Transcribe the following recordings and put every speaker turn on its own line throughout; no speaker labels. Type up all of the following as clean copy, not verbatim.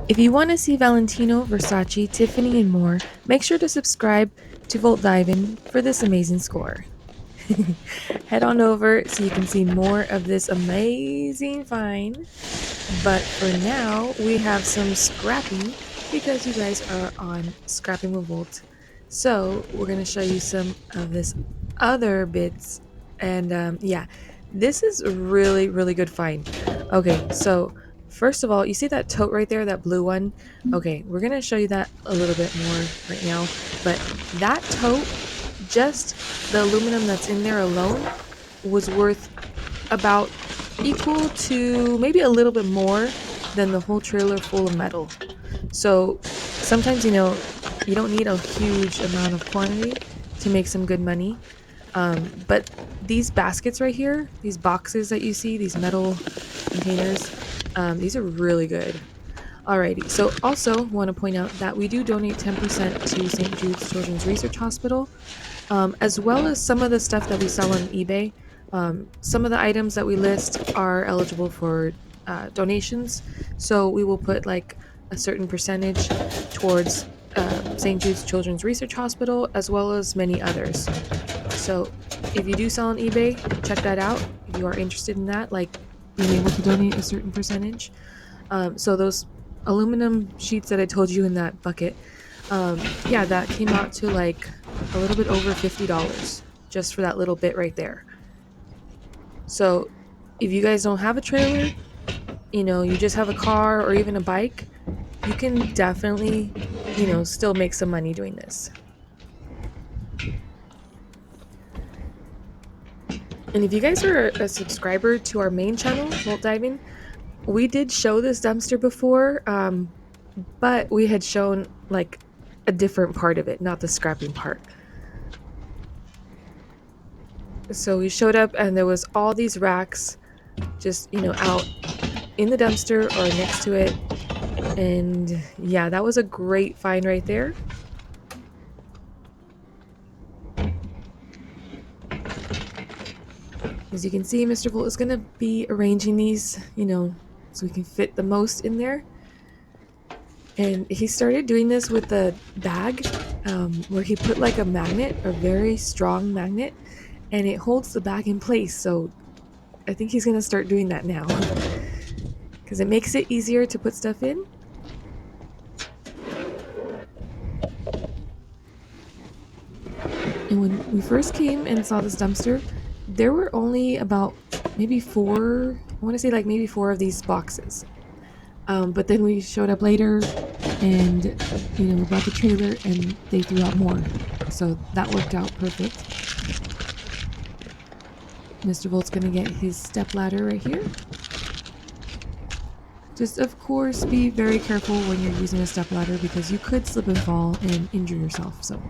If you want to see Valentino, Versace, Tiffany, and more, make sure to subscribe to Volt Diving for this amazing score. Head on over so you can see more of this amazing find. But for now, we have some scrapping because you guys are on Scrapping with Volt. So we're going to show you some of this other bits. And yeah, this is really, really good find. Okay, so first of all, you see that tote right there, that blue one? Okay, we're going to show you that a little bit more right now. But that tote, just the aluminum that's in there alone, was worth about equal to maybe a little bit more than the whole trailer full of metal. So sometimes, you don't need a huge amount of quantity to make some good money. But these baskets right here, these boxes that you see, these metal containers, these are really good. Alrighty, so also want to point out that we do donate 10% to St. Jude's Children's Research Hospital, as well as some of the stuff that we sell on eBay. Some of the items that we list are eligible for donations, so we will put like a certain percentage towards St. Jude's Children's Research Hospital, as well as many others. So if you do sell on eBay, check that out if you are interested in that, like being able to donate a certain percentage. So those aluminum sheets that I told you in that bucket, yeah, that came out to like a little bit over $50 just for that little bit right there. So if you guys don't have a trailer, you just have a car or even a bike, you can definitely, still make some money doing this. And if you guys are a subscriber to our main channel, Vault Diving, we did show this dumpster before, but we had shown like a different part of it, not the scrapping part. So we showed up and there was all these racks just, out in the dumpster or next to it. And yeah, that was a great find right there. As you can see, Mr. Volt is going to be arranging these, so we can fit the most in there. And he started doing this with the bag where he put like a magnet, a very strong magnet, and it holds the bag in place. So I think he's going to start doing that now because it makes it easier to put stuff in. And when we first came and saw this dumpster, there were only about maybe four, I want to say like maybe four of these boxes. But then we showed up later and, we brought the trailer and they threw out more. So that worked out perfect. Mr. Volt's going to get his step ladder right here. Just, of course, be very careful when you're using a step ladder because you could slip and fall and injure yourself. So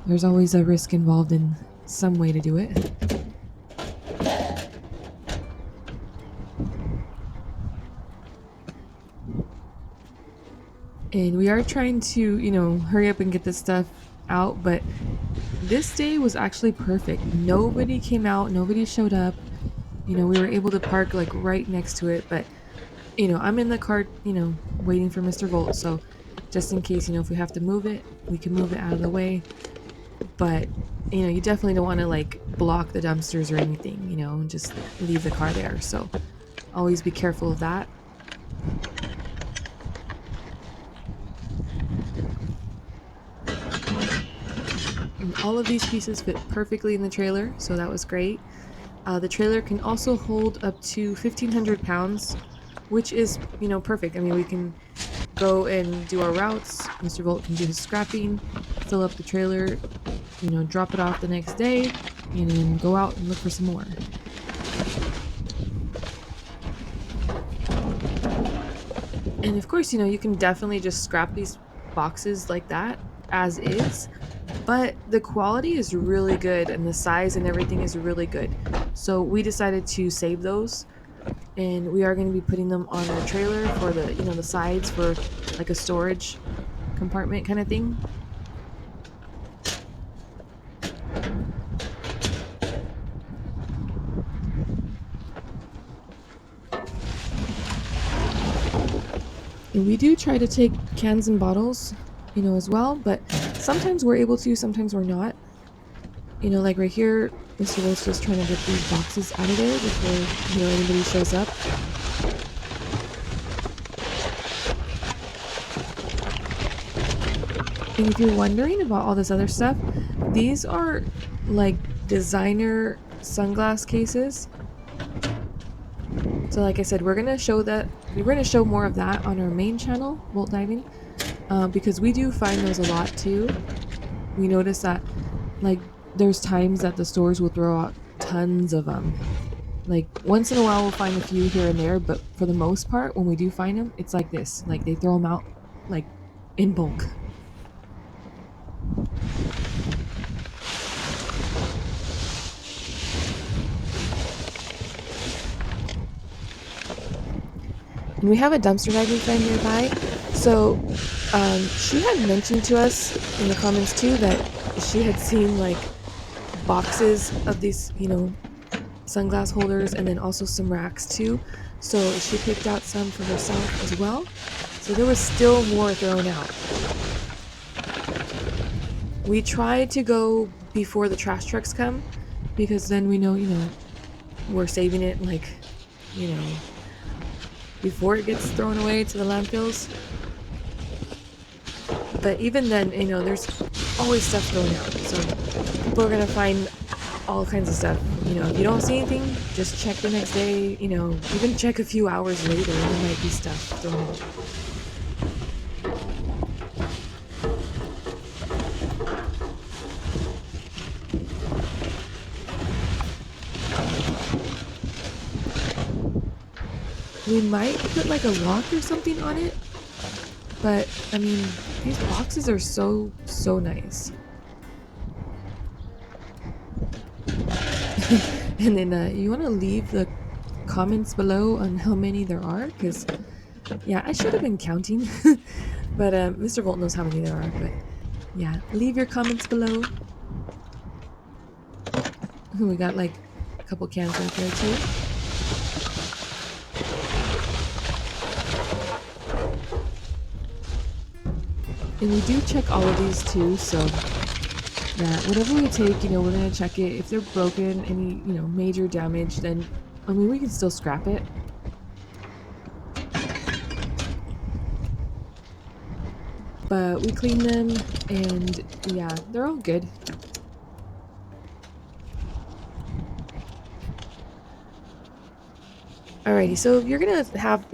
there's always a risk involved in some way to do it. And we are trying to, hurry up and get this stuff out, but this day was actually perfect. Nobody came out, nobody showed up. We were able to park like right next to it, but I'm in the cart, waiting for Mr. Volt, so just in case, if we have to move it, we can move it out of the way. But, you definitely don't want to like block the dumpsters or anything, and just leave the car there. So always be careful of that. And all of these pieces fit perfectly in the trailer, so that was great. The trailer can also hold up to 1,500 pounds, which is, perfect. I mean, we can go and do our routes. Mr. Volt can do his scrapping, fill up the trailer, drop it off the next day, and then go out and look for some more. And of course, you can definitely just scrap these boxes like that as is, but the quality is really good and the size and everything is really good. So we decided to save those, and we are going to be putting them on our trailer for the, the sides for like a storage compartment kind of thing. And we do try to take cans and bottles, as well, but sometimes we're able to, sometimes we're not. Like right here, Mr. Wolf's just trying to get these boxes out of there before, anybody shows up. And if you're wondering about all this other stuff, these are like designer sunglass cases. So like I said, we're gonna show more of that on our main channel, Volt Diving, because we do find those a lot too. We notice that like there's times that the stores will throw out tons of them. Like once in a while we'll find a few here and there, but for the most part, when we do find them, it's like this. Like they throw them out like in bulk. And we have a dumpster diving friend nearby, so she had mentioned to us in the comments too that she had seen like boxes of these, sunglass holders, and then also some racks too. So she picked out some for herself as well. So there was still more thrown out. We try to go before the trash trucks come, because then we know, we're saving it like, before it gets thrown away to the landfills. But even then, there's always stuff thrown out. So people are gonna find all kinds of stuff. If you don't see anything, just check the next day. Even check a few hours later, there might be stuff thrown out. We might put like a lock or something on it, but I mean, these boxes are so nice. And then you want to leave the comments below on how many there are, because yeah, I should have been counting. But Mr. Volt knows how many there are. But yeah, leave your comments below. We got like a couple cans right there too. And we do check all of these too, so yeah, whatever we take, we're gonna check it. If they're broken, any, major damage, then, I mean, we can still scrap it. But we clean them, and yeah, they're all good. Alrighty, so if you're gonna have,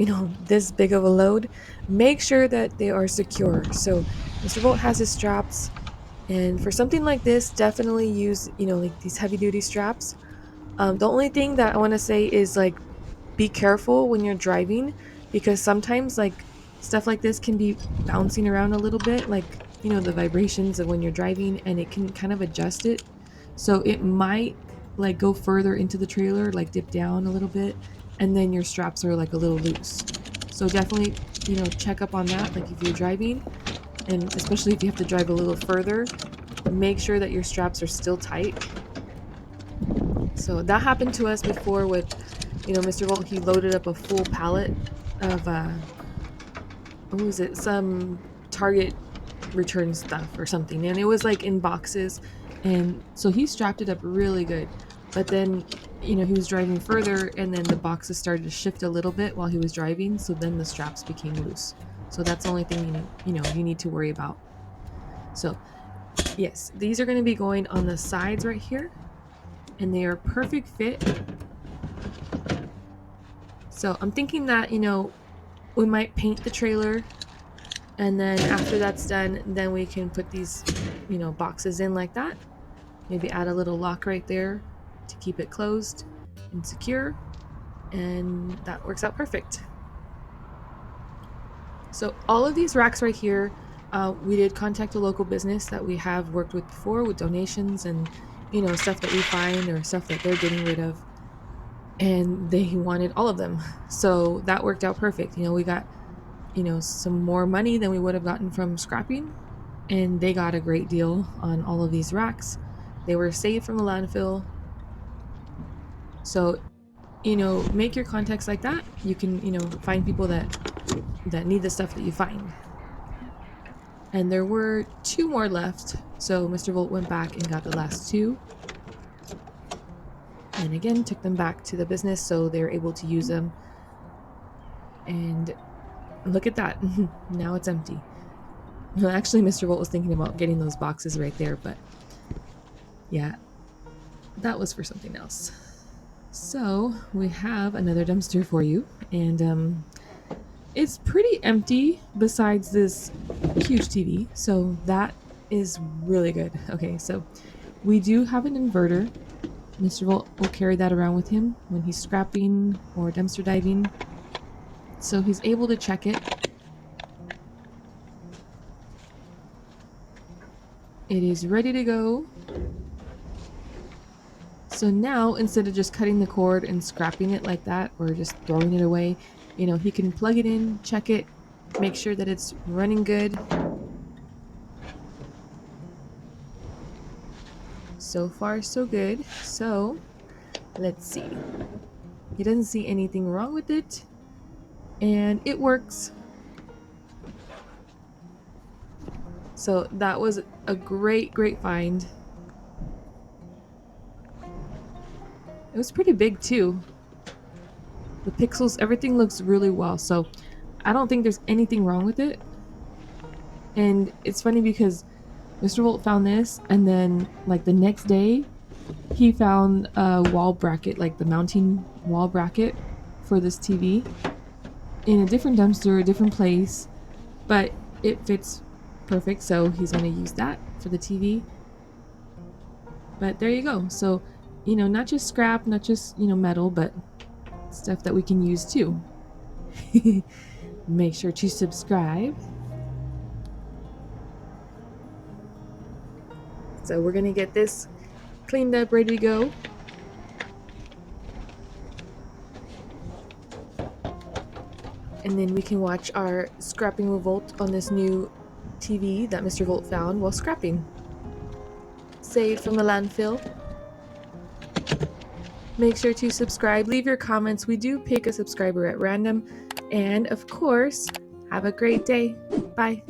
this big of a load, make sure that they are secure. So Mr. Volt has his straps, and for something like this, definitely use, like these heavy duty straps. The only thing that I want to say is like, be careful when you're driving, because sometimes like stuff like this can be bouncing around a little bit, like, the vibrations of when you're driving, and it can kind of adjust it. So it might like go further into the trailer, like dip down a little bit, and then your straps are like a little loose. So definitely, check up on that. Like if you're driving, and especially if you have to drive a little further, make sure that your straps are still tight. So that happened to us before with, Mr. Volt. He loaded up a full pallet of, what was it? Some Target return stuff or something. And it was like in boxes. And so he strapped it up really good. But then, he was driving further, and then the boxes started to shift a little bit while he was driving. So then the straps became loose. So that's the only thing, you need to worry about. So yes, these are going to be going on the sides right here, and they are perfect fit. So I'm thinking that, we might paint the trailer, and then after that's done, then we can put these, boxes in like that. Maybe add a little lock right there to keep it closed and secure, and that works out perfect. So all of these racks right here, we did contact a local business that we have worked with before with donations and, stuff that we find or stuff that they're getting rid of. And they wanted all of them. So that worked out perfect. We got, some more money than we would have gotten from scrapping. And they got a great deal on all of these racks. They were saved from the landfill. So, make your contacts like that. You can, find people that that need the stuff that you find. And there were 2 more left, so Mr. Volt went back and got the last 2. And again, took them back to the business so they're able to use them. And look at that. Now it's empty. Well, actually, Mr. Volt was thinking about getting those boxes right there, but yeah, that was for something else. So we have another dumpster for you, and it's pretty empty besides this huge TV, so that is really good. Okay, so we do have an inverter. Mr. Volt will carry that around with him when he's scrapping or dumpster diving, so he's able to check it. It is ready to go. So now, instead of just cutting the cord and scrapping it like that or just throwing it away, you know, he can plug it in, check it, make sure that it's running good. So far, so good. So, let's see. He doesn't see anything wrong with it, and it works. So that was a great find. It was pretty big too. The pixels, everything looks really well, so I don't think there's anything wrong with it. And it's funny because Mr. Volt found this, and then like the next day he found a wall bracket, like the mounting wall bracket for this TV in a different dumpster, a different place, but it fits perfect, so he's going to use that for the TV. But there you go. So, you know, not just scrap, not just, you know, metal, but stuff that we can use too. Make sure to subscribe. So we're going to get this cleaned up, ready to go. And then we can watch our scrapping with Volt on this new TV that Mr. Volt found while scrapping. Saved from the landfill. Make sure to subscribe, leave your comments. We do pick a subscriber at random. And of course, have a great day. Bye.